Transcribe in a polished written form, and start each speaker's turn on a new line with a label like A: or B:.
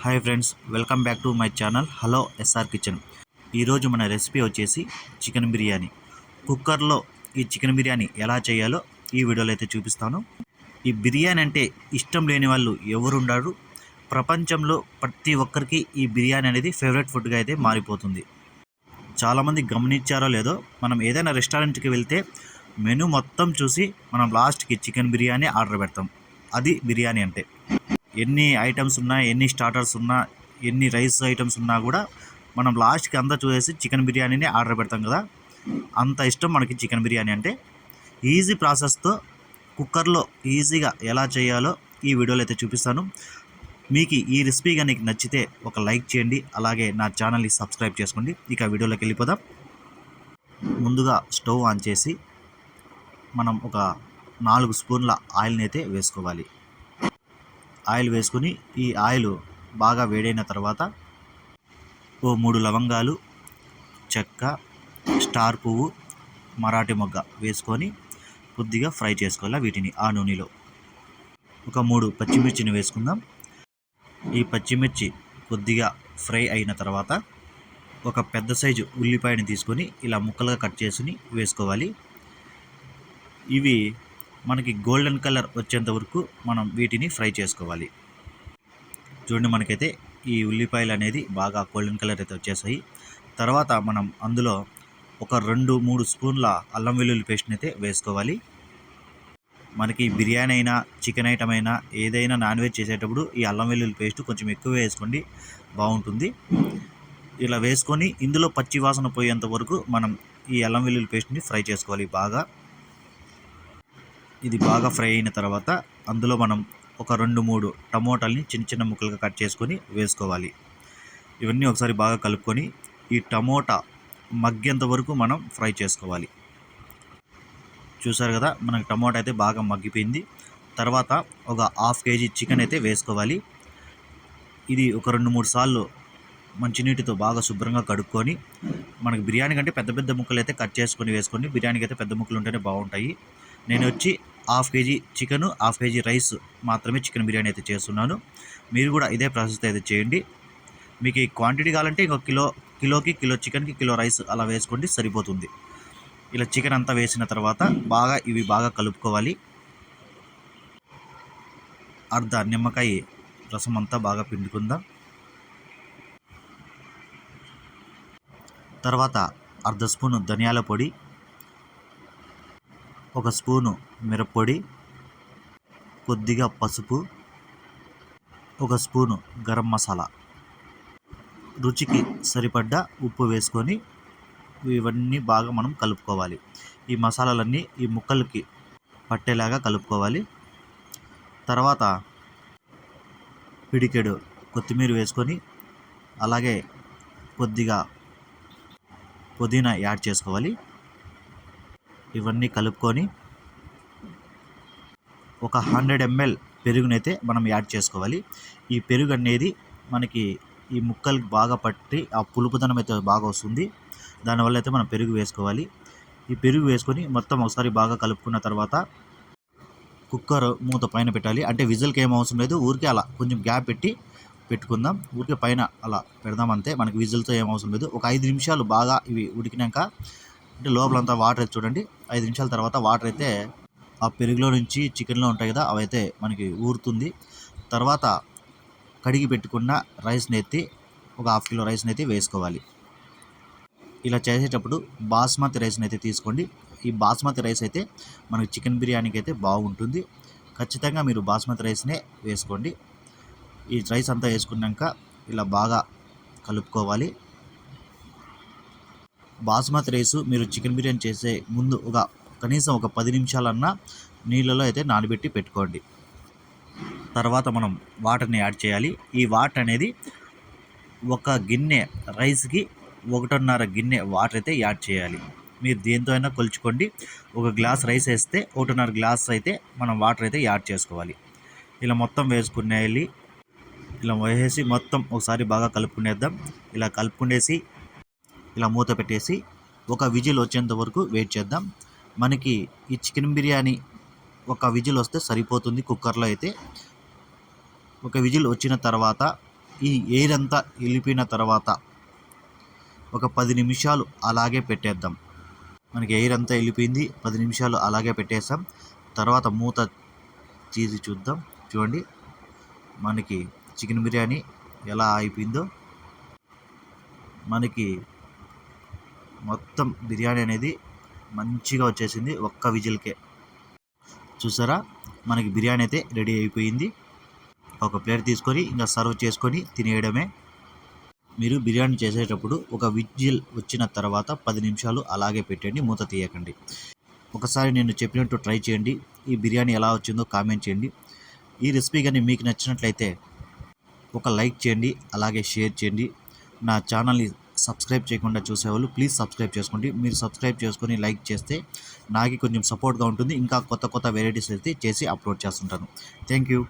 A: Hi friends, welcome back to my channel hello SR kitchen. ఈరోజు మన recipe వచ్చేసి chicken biryani. కుక్కర్లో ఈ చికెన్ బిర్యానీ ఎలా చేయాలో ఈ వీడియోలో అయితే చూపిస్తాను. ఈ బిర్యానీ అంటే ఇష్టం లేని వాళ్ళు ఎవరు ఉండరు. ప్రపంచంలో ప్రతి ఒక్కరికి ఈ బిర్యానీ అనేది ఫేవరెట్ ఫుడ్గా అయితే మారిపోతుంది. చాలామంది గమనించారో లేదో, మనం ఏదైనా రెస్టారెంట్కి వెళ్తే మెనూ మొత్తం చూసి మనం లాస్ట్కి చికెన్ బిర్యానీ ఆర్డర్ పెడతాం. అది బిర్యానీ అంటే. ఎన్ని ఐటమ్స్ ఉన్నా, ఎన్ని స్టార్టర్స్ ఉన్నా, ఎన్ని రైస్ ఐటమ్స్ ఉన్నా కూడా మనం లాస్ట్కి అంతా చూసేసి చికెన్ బిర్యానీని ఆర్డర్ పెడతాం కదా. అంత ఇష్టం మనకి చికెన్ బిర్యానీ అంటే. ఈజీ ప్రాసెస్తో కుక్కర్లో ఈజీగా ఎలా చేయాలో ఈ వీడియోలో అయితే చూపిస్తాను. మీకు ఈ రెసిపీ కానీ నచ్చితే ఒక లైక్ చేయండి, అలాగే నా ఛానల్ని సబ్స్క్రైబ్ చేసుకోండి. ఇక వీడియోలోకి వెళ్ళిపోదాం. ముందుగా స్టవ్ ఆన్ చేసి మనం ఒక 4 స్పూన్ల ఆయిల్ని అయితే వేసుకోవాలి. ఆయిల్ వేసుకొని ఈ ఆయిల్ బాగా వేడైన తర్వాత ఓ 3 లవంగాలు, చెక్క, స్టార్ పువ్వు, మరాఠీ మొగ్గ వేసుకొని కొద్దిగా ఫ్రై చేసుకోవాలి. వీటిని ఆ నూనెలో ఒక 3 పచ్చిమిర్చిని వేసుకుందాం. ఈ పచ్చిమిర్చి కొద్దిగా ఫ్రై అయిన తర్వాత ఒక పెద్ద సైజు ఉల్లిపాయని తీసుకొని ఇలా ముక్కలుగా కట్ చేసుకుని వేసుకోవాలి. ఇవి మనకి గోల్డెన్ కలర్ వచ్చేంత వరకు మనం వీటిని ఫ్రై చేసుకోవాలి. చూడండి, మనకైతే ఈ ఉల్లిపాయలు అనేది బాగా గోల్డెన్ కలర్ అయితే వచ్చేసాయి. తర్వాత మనం అందులో ఒక 2-3 స్పూన్ల అల్లం వెల్లుల్లి పేస్ట్ని అయితే వేసుకోవాలి. మనకి బిర్యానీ అయినా, చికెన్ ఐటమ్ అయినా, ఏదైనా నాన్ వెజ్ చేసేటప్పుడు ఈ అల్లం వెల్లుల్లి పేస్ట్ కొంచెం ఎక్కువ వేసుకోండి, బాగుంటుంది. ఇలా వేసుకొని ఇందులో పచ్చి వాసన పోయేంత వరకు మనం ఈ అల్లం వెల్లుల్లి పేస్ట్ని ఫ్రై చేసుకోవాలి బాగా. ఇది బాగా ఫ్రై అయిన తర్వాత అందులో మనం ఒక 2-3 టమోటాలని చిన్న చిన్న ముక్కలుగా కట్ చేసుకొని వేసుకోవాలి. ఇవన్నీ ఒకసారి బాగా కలుపుకొని ఈ టమోటా మగ్గేంత వరకు మనం ఫ్రై చేసుకోవాలి. చూసారు కదా, మనకి టమోటా అయితే బాగా మగ్గిపోయింది. తర్వాత ఒక 1/2 kg చికెన్ అయితే వేసుకోవాలి. ఇది ఒక 2-3 సార్లు మంచినీటితో బాగా శుభ్రంగా కడుక్కొని, మనకి బిర్యానీ కంటే పెద్ద పెద్ద ముక్కలు అయితే కట్ చేసుకొని వేసుకోండి. బిర్యానీకి అయితే పెద్ద ముక్కలు ఉంటేనే బాగుంటాయి. నేను వచ్చి 1/2 kg చికెను, 1/2 kg రైస్ మాత్రమే చికెన్ బిర్యానీ అయితే చేస్తున్నాను. మీరు కూడా ఇదే ప్రాసెస్ అయితే చేయండి. మీకు ఈ క్వాంటిటీ కావాలంటే ఇంకొక కిలోకి కిలో చికెన్కి కిలో రైస్ అలా వేసుకోండి, సరిపోతుంది. ఇలా చికెన్ అంతా వేసిన తర్వాత ఇవి బాగా కలుపుకోవాలి. అర్ధ నిమ్మకాయ రసం అంతా బాగా పిండుకుందాం. తర్వాత 1/2 స్పూను ధనియాల పొడి, 1 స్పూను మిరప్పొడి, కొద్దిగా పసుపు, 1 స్పూను గరం మసాలా, రుచికి సరిపడ్డ ఉప్పు వేసుకొని ఇవన్నీ బాగా మనం కలుపుకోవాలి. ఈ మసాలాలన్నీ ఈ ముక్కలకి పట్టేలాగా కలుపుకోవాలి. తర్వాత పిడికెడు కొత్తిమీర వేసుకొని, అలాగే కొద్దిగా పుదీనా యాడ్ చేసుకోవాలి. ఇవన్నీ కలుపుకొని ఒక 100 ml పెరుగునైతే మనం యాడ్ చేసుకోవాలి. ఈ పెరుగు అనేది మనకి ఈ ముక్కలకి బాగా పట్టి ఆ పులుపుదనం అయితే బాగా వస్తుంది. దానివల్ల అయితే మనం పెరుగు వేసుకోవాలి. ఈ పెరుగు వేసుకొని మొత్తం ఒకసారి బాగా కలుపుకున్న తర్వాత కుక్కర్ మూత పైన పెట్టాలి. అంటే విజిల్కి ఏం అవసరం లేదు, ఊరికే అలా కొంచెం గ్యాప్ పెట్టుకుందాం. ఊరికే పైన అలా పెడదాం అంతే. మనకి విజిల్తో ఏం అవసరం లేదు. ఒక 5 నిమిషాలు బాగా ఇవి ఉడికినాక, అంటే లోపలంతా వాటర్ అయితే చూడండి, 5 నిమిషాల తర్వాత వాటర్ అయితే ఆ పెరుగులో నుంచి చికెన్లో ఉంటాయి కదా, అవైతే మనకి ఊరుతుంది. తర్వాత కడిగి పెట్టుకున్న రైస్ని ఎత్తి ఒక 1/2 kg రైస్ని అయితే వేసుకోవాలి. ఇలా చేసేటప్పుడు బాస్మతి రైస్ని అయితే తీసుకోండి. ఈ బాస్మతి రైస్ అయితే మనకి చికెన్ బిర్యానీకి అయితే బాగుంటుంది. ఖచ్చితంగా మీరు బాస్మతి రైస్నే వేసుకోండి. ఈ రైస్ అంతా వేసుకున్నాక ఇలా బాగా కలుపుకోవాలి. బాస్మతి రైస్ మీరు చికెన్ బిర్యానీ చేసే ముందు కనీసం ఒక 10 నిమిషాలన్నా నీళ్ళలో అయితే నానబెట్టి పెట్టుకోండి. తర్వాత మనం వాటర్ని యాడ్ చేయాలి. ఈ వాటర్ అనేది ఒక గిన్నె రైస్కి 1.5 గిన్నె వాటర్ అయితే యాడ్ చేయాలి. మీరు దేంతో అయినా కొలుచుకోండి. 1 గ్లాస్ రైస్ వేస్తే 1.5 గ్లాస్ అయితే మనం వాటర్ అయితే యాడ్ చేసుకోవాలి. ఇలా మొత్తం వేసుకునేయాలి. ఇలా వేసేసి మొత్తం ఒకసారి బాగా కలుపుకునేద్దాం. ఇలా కలుపుకునేసి ఇలా మూత పెట్టేసి ఒక విజిల్ వచ్చేంత వరకు వెయిట్ చేద్దాం. మనకి ఈ చికెన్ బిర్యానీ ఒక విజిల్ వస్తే సరిపోతుంది. కుక్కర్లో అయితే ఒక విజిల్ వచ్చిన తర్వాత ఈ ఎయిర్ అంతా వెళ్ళిపోయిన తర్వాత ఒక 10 నిమిషాలు అలాగే పెట్టేద్దాం. మనకి ఎయిర్ అంతా వెళ్ళిపోయింది, 10 నిమిషాలు అలాగే పెట్టేసాం. తర్వాత మూత తీసి చూద్దాం. చూడండి మనకి చికెన్ బిర్యానీ ఎలా అయిపోయిందో. మనకి మొత్తం బిర్యానీ అనేది మంచిగా వచ్చేసింది ఒక్క విజిల్కే. చూసారా, మనకి బిర్యానీ అయితే రెడీ అయిపోయింది. ఒక ప్లేట్ తీసుకొని ఇంకా సర్వ్ చేసుకొని తినేయడమే. మీరు బిర్యానీ చేసేటప్పుడు ఒక విజిల్ వచ్చిన తర్వాత 10 నిమిషాలు అలాగే పెట్టండి, మూత తీయకండి. ఒకసారి నేను చెప్పినట్టు ట్రై చేయండి. ఈ బిర్యానీ ఎలా వచ్చిందో కామెంట్ చేయండి. ఈ రెసిపీ కానీ మీకు నచ్చినట్లయితే ఒక లైక్ చేయండి, అలాగే షేర్ చేయండి. నా ఛానల్ని సబ్స్క్రైబ్ చేయకుండా చూసేవాళ్ళు ప్లీజ్ సబ్స్క్రైబ్ చేసుకోండి. మీరు సబ్స్క్రైబ్ చేసుకొని లైక్ చేస్తే నాకు కొంచెం సపోర్ట్గా ఉంటుంది. ఇంకా కొత్త కొత్త వెరైటీస్ అయితే చేసి అప్లోడ్ చేస్తుంటాను. Thank you.